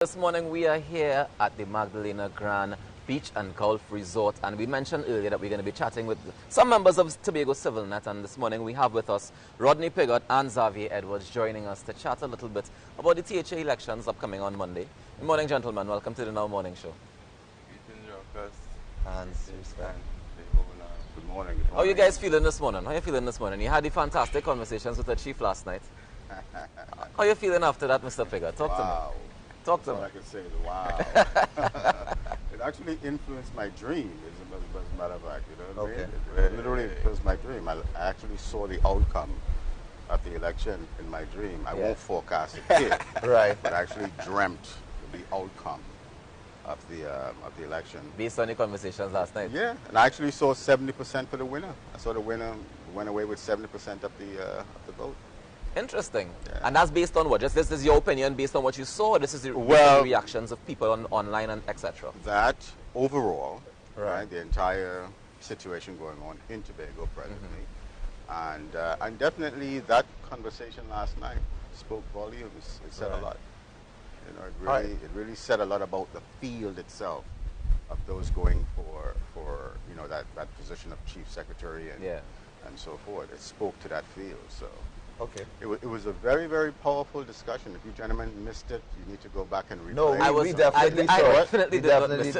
This morning we are here at the Magdalena Grand Beach and Golf Resort, and we mentioned earlier that we're going to be chatting with some members of Tobago Civilnet, and this morning we have with us Rodney Piggott and Xavier Edwards joining us to chat a little bit about the THA elections upcoming on Monday. Good morning, gentlemen. Welcome to the Now Morning Show. Greetings, Rawkus. And Good morning. How are you guys feeling this morning? How are you feeling this morning? You had the fantastic conversations with the chief last night. How are you feeling after that, Mr. Piggott? Talk to me. Talk to me. All I can say is wow. It actually influenced my dream, as a matter of fact. You know what I mean? It literally influenced my dream. I actually saw the outcome of the election in my dream. I won't forecast it here, Right. but I actually dreamt the outcome of the election. Based on the conversations last night? Yeah, and I actually saw 70% for the winner. I saw the winner went away with 70% of the vote. Interesting. Yeah. And that's based on what? Just this is your opinion based on what you saw? Or this is the reactions of people online and etc.? That overall, right, the entire situation going on in Tobago presently, and definitely that conversation last night spoke volumes. It said a lot. You know, it really said a lot about the field itself of those going for you know that position of chief secretary and so forth. It spoke to that field. So. Okay. It was a very, very powerful discussion. If you gentlemen missed it, you need to go back and replay. No, we definitely saw it. We definitely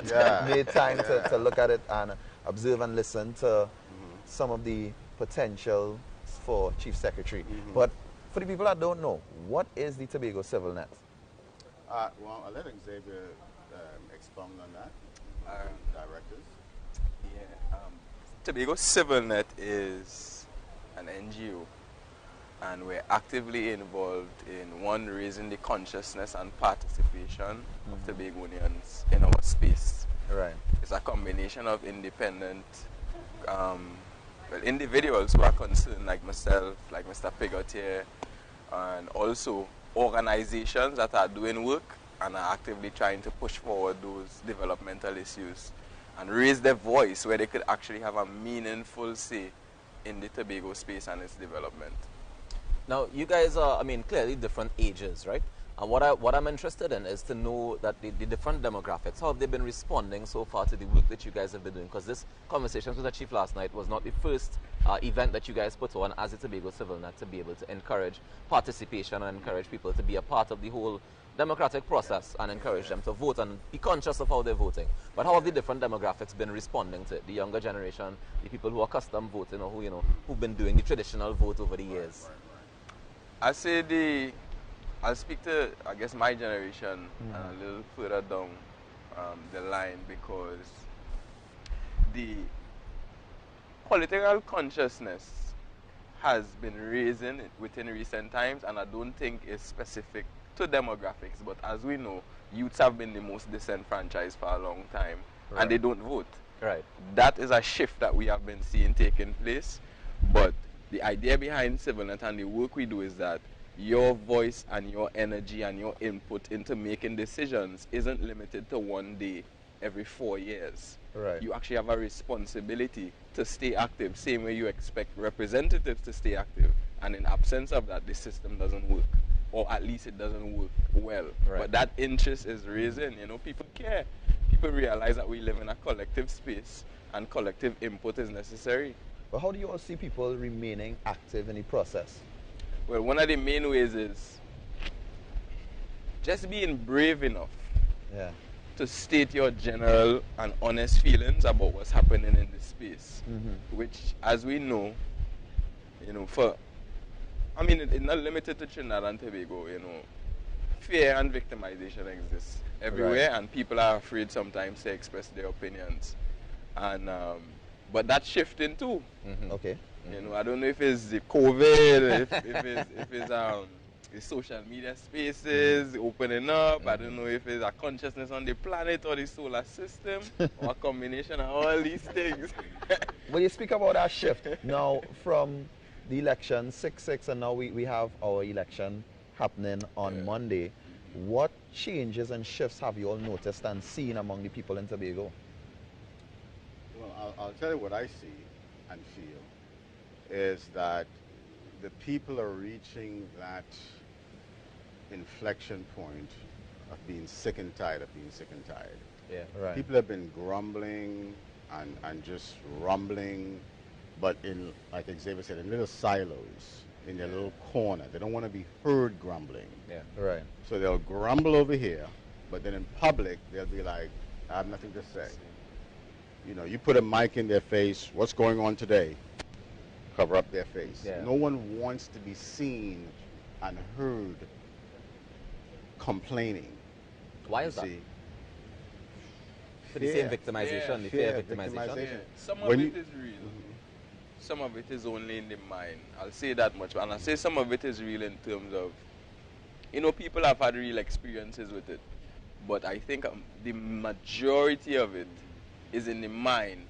made time to look at it and observe and listen to some of the potential for Chief Secretary. But for the people that don't know, what is the Tobago Civilnet? Well, I'll let Xavier expound on that. Directors. Yeah. Tobago Civilnet is an NGO. And we're actively involved in raising the consciousness and participation of Tobagonians in our space. Right. It's a combination of independent individuals who are concerned, like myself, like Mr. Piggott here, and also organizations that are doing work and are actively trying to push forward those developmental issues and raise their voice where they could actually have a meaningful say in the Tobago space and its development. Now, you guys are, clearly different ages, right? And what I'm interested in is to know that the different demographics, how have they been responding so far to the work that you guys have been doing? Because this conversation with the chief last night was not the first event that you guys put on as a Tobago Civilnet to be able to encourage participation and encourage people to be a part of the whole democratic process and encourage them to vote and be conscious of how they're voting. But how have the different demographics been responding to it? The younger generation, the people who are custom voting, or who've been doing the traditional vote over the years? I'll speak to, I guess, my generation and a little further down the line, because the political consciousness has been raising within recent times, and I don't think it's specific to demographics, but as we know, youths have been the most disenfranchised for a long time, and they don't vote. Right. That is a shift that we have been seeing taking place, but the idea behind Civilnet and the work we do is that your voice and your energy and your input into making decisions isn't limited to one day every 4 years. Right. You actually have a responsibility to stay active, same way you expect representatives to stay active. And in absence of that, the system doesn't work, or at least it doesn't work well. Right. But that interest is raising. People care. People realize that we live in a collective space and collective input is necessary. But how do you all see people remaining active in the process? Well, one of the main ways is just being brave enough to state your general and honest feelings about what's happening in this space, which, as we know, it's not limited to Trinidad and Tobago, fear and victimization exists everywhere, and people are afraid sometimes to express their opinions. And but that's shifting too. Okay. I don't know if it's the COVID, if it's the social media spaces opening up. I don't know if it's a consciousness on the planet or the solar system, or a combination of all these things. When you speak about that shift, now from the election 6-6, and now we have our election happening on Monday, what changes and shifts have you all noticed and seen among the people in Tobago? Well, I'll tell you what I see and feel is that the people are reaching that inflection point of being sick and tired of being sick and tired. Yeah. Right. People have been grumbling and just rumbling, but in, like Xavier said, in little silos, in their little corner. They don't want to be heard grumbling. Yeah. Right. So they'll grumble over here, but then in public, they'll be like, I have nothing to say. You know, you put a mic in their face, what's going on today? Cover up their face. Yeah. No one wants to be seen and heard complaining. Why is that? See? For the same victimization, the fear of victimization. Yeah. Some of When it is real. Some of it is only in the mind. I'll say that much. And I'll say some of it is real in terms of, you know, people have had real experiences with it. But I think the majority of it is in the mind.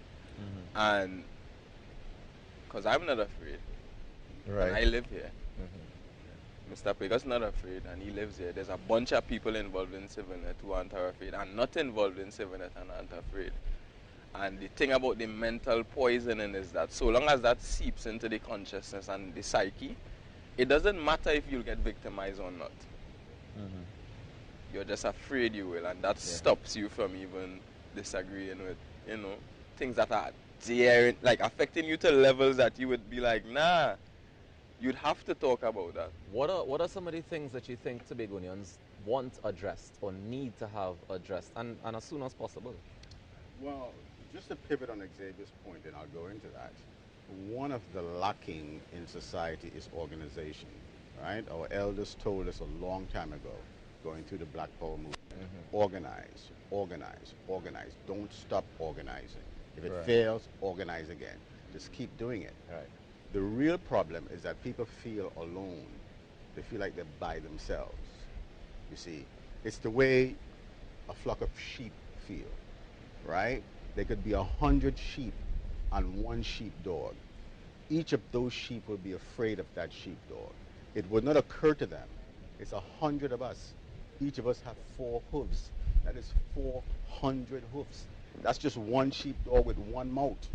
And because I'm not afraid. Right. And I live here. Mr. Piggott's not afraid, and he lives here. There's a bunch of people involved in Civilnet who aren't afraid, and not involved in Civilnet and aren't afraid. And the thing about the mental poisoning is that so long as that seeps into the consciousness and the psyche, it doesn't matter if you'll get victimized or not. You're just afraid you will, and that stops you from even disagreeing with, you know, things that are there, like affecting you to levels that you would be like, nah. You'd have to talk about that. What are some of the things that you think Tobagonians want addressed or need to have addressed, and as soon as possible? Well, just to pivot on Xavier's point, and I'll go into that. One of the lacking in society is organization, right? Our elders told us a long time ago, going through the Black Power movement, organize, organize, organize. Don't stop organizing. If it fails, organize again. Just keep doing it. Right. The real problem is that people feel alone. They feel like they're by themselves. You see, it's the way a flock of sheep feel, right? There could be 100 sheep and one sheepdog. Each of those sheep will be afraid of that sheepdog. It would not occur to them. It's 100 of us. Each of us have 4 hooves. That is 400 hoofs. That's just one sheepdog with one mouth.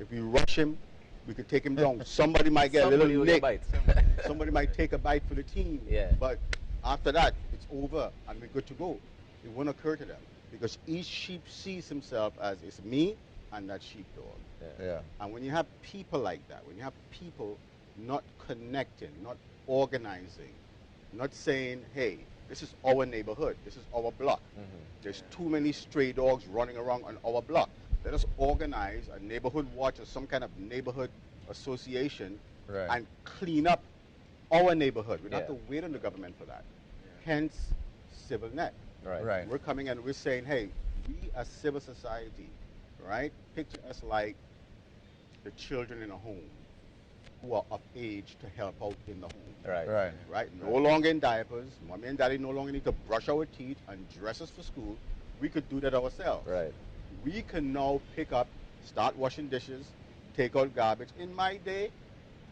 If we rush him, we could take him down. Somebody might get a little nick. Somebody might take a bite for the team. Yeah. But after that, it's over and we're good to go. It won't occur to them because each sheep sees himself as it's me and that sheepdog. Yeah. And when you have people like that, when you have people not connecting, not organizing, not saying, hey, this is our neighborhood, this is our block. There's too many stray dogs running around on our block. Let us organize a neighborhood watch or some kind of neighborhood association and clean up our neighborhood. We don't have to wait on the government for that. Hence, Civilnet. Right. We're coming and we're saying, hey, we as civil society, right, picture us like the children in a home who are of age to help out in the home. Right? No longer in diapers. Mommy and daddy no longer need to brush our teeth and dress us for school. We could do that ourselves. Right. We can now pick up, start washing dishes, take out garbage. In my day,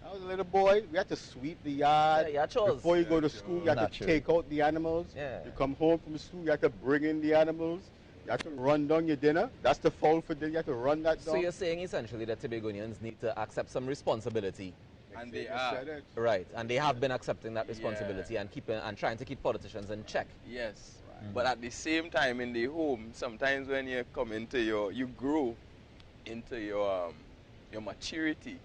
I was a little boy, we had to sweep the yard. Before you go to school, you had to take out the animals. You come home from school, you had to bring in the animals. You have to run down your dinner. That's the foul for dinner. You have to run that down. So you're saying essentially that Tobagonians need to accept some responsibility. And they are. Right. And they have been accepting that responsibility and trying to keep politicians in check. Yes. But at the same time in the home, sometimes when you come into you grow into your maturity.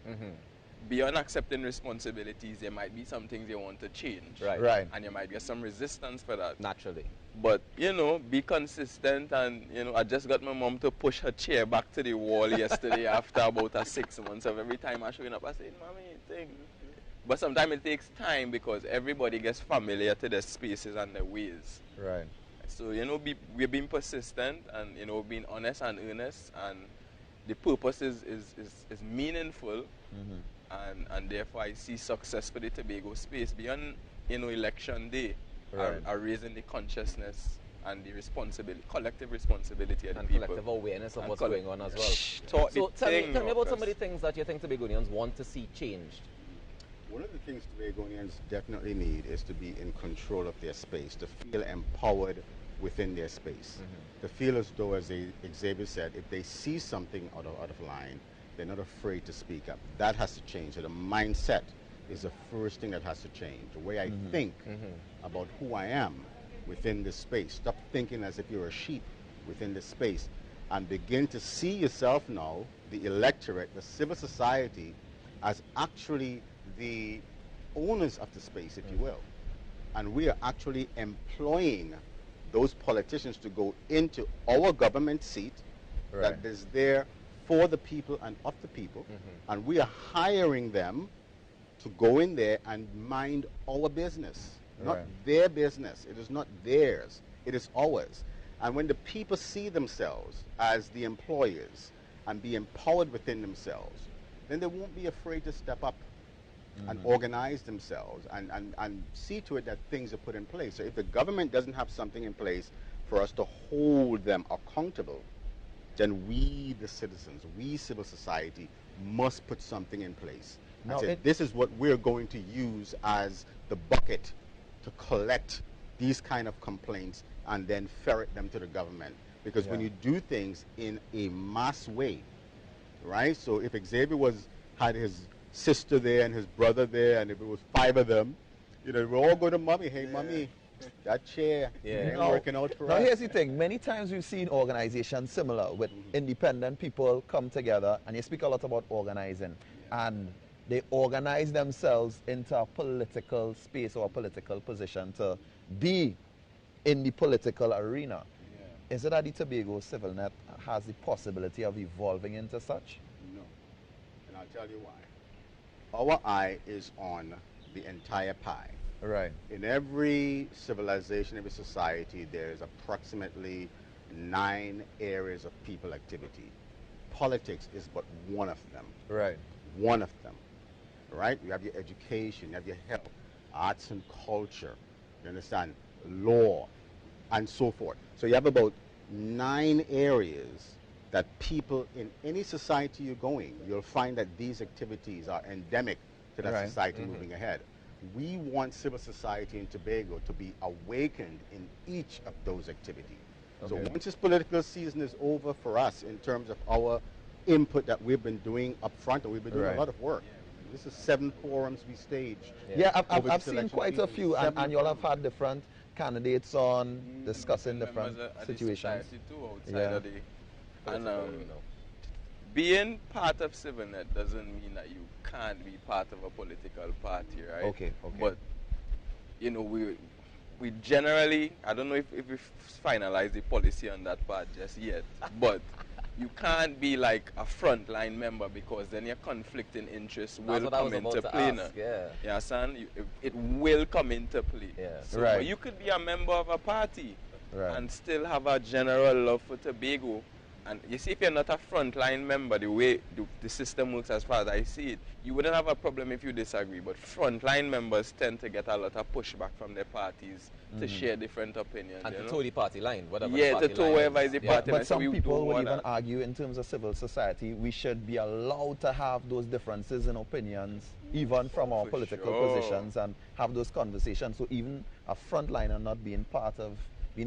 Beyond accepting responsibilities, there might be some things you want to change. Right. And there might be some resistance for that. Naturally. But, you know, be consistent and, you know, I just got my mom to push her chair back to the wall yesterday after about 6 months of every time I showing up, I said, Mommy, thing. But sometimes it takes time because everybody gets familiar to their spaces and their ways. Right. So, you know, we're being persistent and, you know, being honest and earnest, and the purpose is meaningful. And therefore I see success for the Tobago space beyond, you know, election day. Are raising the consciousness and the responsibility, collective responsibility of the people. And collective awareness of what's going on as well. So tell me about some of the things that you think Tobagonians want to see changed. One of the things Tobagonians definitely need is to be in control of their space, to feel empowered within their space, to feel as though, as Xavier said, if they see something out of line, they're not afraid to speak up. That has to change. So the mindset is the first thing that has to change. The way I think about who I am within this space. Stop thinking as if you're a sheep within this space, and begin to see yourself now, the electorate, the civil society, as actually the owners of the space, if you will. And we are actually employing those politicians to go into our government seat that is there for the people and of the people. And we are hiring them to go in there and mind our business, not their business. It is not theirs. It is ours. And when the people see themselves as the employers and be empowered within themselves, then they won't be afraid to step up and organize themselves and see to it that things are put in place. So if the government doesn't have something in place for us to hold them accountable, then we, the citizens, we, civil society, must put something in place. Now, and say, this is what we're going to use as the bucket to collect these kind of complaints and then ferret them to the government. Because when you do things in a mass way, right? So if Xavier had his sister there and his brother there, and if it was 5 of them, you know, we all go to mommy. Hey, mommy, that chair ain't working out for us. Now, here's the thing. Many times we've seen organizations similar with independent people come together, and you speak a lot about organizing, and they organize themselves into a political space or a political position to be in the political arena. Is it that the Tobago Civilnet has the possibility of evolving into such? No. And I'll tell you why. Our eye is on the entire pie. Right. In every civilization, every society, there's approximately 9 areas of people activity. Politics is but one of them. Right. One of them. Right? You have your education, you have your health, arts and culture, you understand, law, and so forth. So you have about 9 areas that people in any society you're going, you'll find that these activities are endemic to that society moving ahead. We want civil society in Tobago to be awakened in each of those activities. So once this political season is over for us in terms of our input that we've been doing up front, and we've been doing a lot of work. This is 7 forums we staged. Yeah, I've seen quite a few, and you all have had different candidates on discussing different situations. And being part of Civilnet doesn't mean that you can't be part of a political party, right? Okay. But, you know, we generally, I don't know if we finalize the policy on that part just yet, but you can't be like a frontline member, because then your conflicting interests will come into play. Yeah, son, it will come into play. So you could be a member of a party and still have a general love for Tobago. And you see, if you're not a frontline member, the way the system works as far as I see it, you wouldn't have a problem if you disagree. But frontline members tend to get a lot of pushback from their parties to share different opinions. And to toe the party line, whatever to toe wherever is the party line. But some people would even argue, in terms of civil society, we should be allowed to have those differences in opinions, even from our political positions, and have those conversations. So even a frontliner not being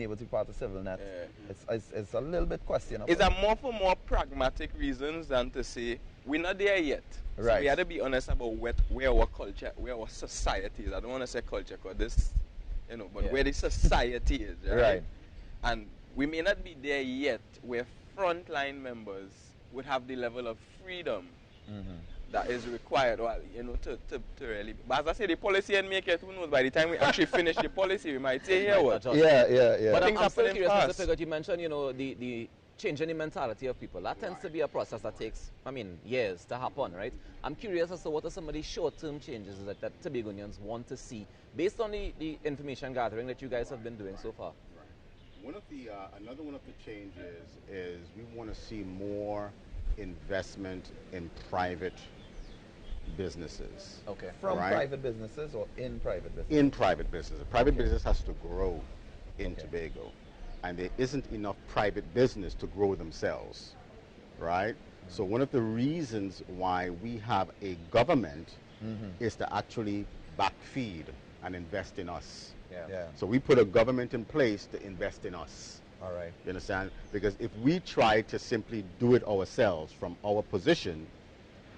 able to be part of Civilnet, it's a little bit questionable. It's more for more pragmatic reasons than to say we're not there yet. So we have to be honest about where our culture, where our society is. I don't want to say culture, because this, you know, but where the society is, right? And we may not be there yet where frontline members would have the level of freedom that is required, well, you know, to really. But as I say, the policy and make it, who knows, by the time we actually finish the policy, we might say, Yeah. But I'm still curious, Mr. Piggott, you mentioned, you know, the changing the mentality of people. That tends to be a process that takes, years to happen, right? I'm curious as to what are some of the short-term changes that Tobagonians want to see based on the information gathering that you guys have been doing so far. Another one of the changes is we want to see more investment in private businesses. Okay. From private businesses or in private businesses? In private businesses. Private business has to grow in Tobago. And there isn't enough private business to grow themselves, right? So one of the reasons why we have a government is to actually backfeed and invest in us. So we put a government in place to invest in us. All right. You understand? Because if we try to simply do it ourselves from our position,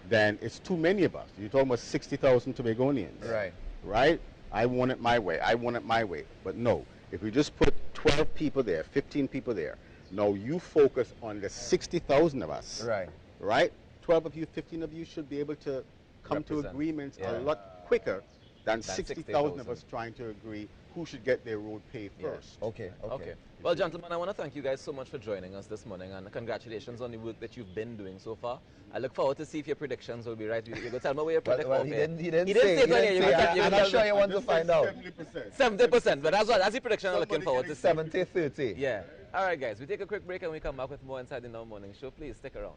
then it's too many of us. You're talking about 60,000 Tobagonians. Right. Right? I want it my way. I want it my way. But no, If we just put 12 people there, 15 people there, now you focus on the 60,000 of us. Right. Right? 12 of you, 15 of you should be able to come to Represent. agreements Yeah. a lot quicker than 60,000 of 60,000. us trying to agree who should get their road paved Yeah. first. Okay. Okay. Well, gentlemen, I want to thank you guys so much for joining us this morning, and congratulations on the work that you've been doing so far. I look forward to see if your predictions will be right. You're going to tell me where your prediction Well, off he here. didn't say. He didn't say it on here. He You're didn't gonna say. tell- I'm not sure you want to find out. 70%. 70%, but that's the prediction I'm looking forward to see. 70-30. Yeah. All right, guys, we take a quick break and we come back with more inside the Now Morning Show. Please stick around.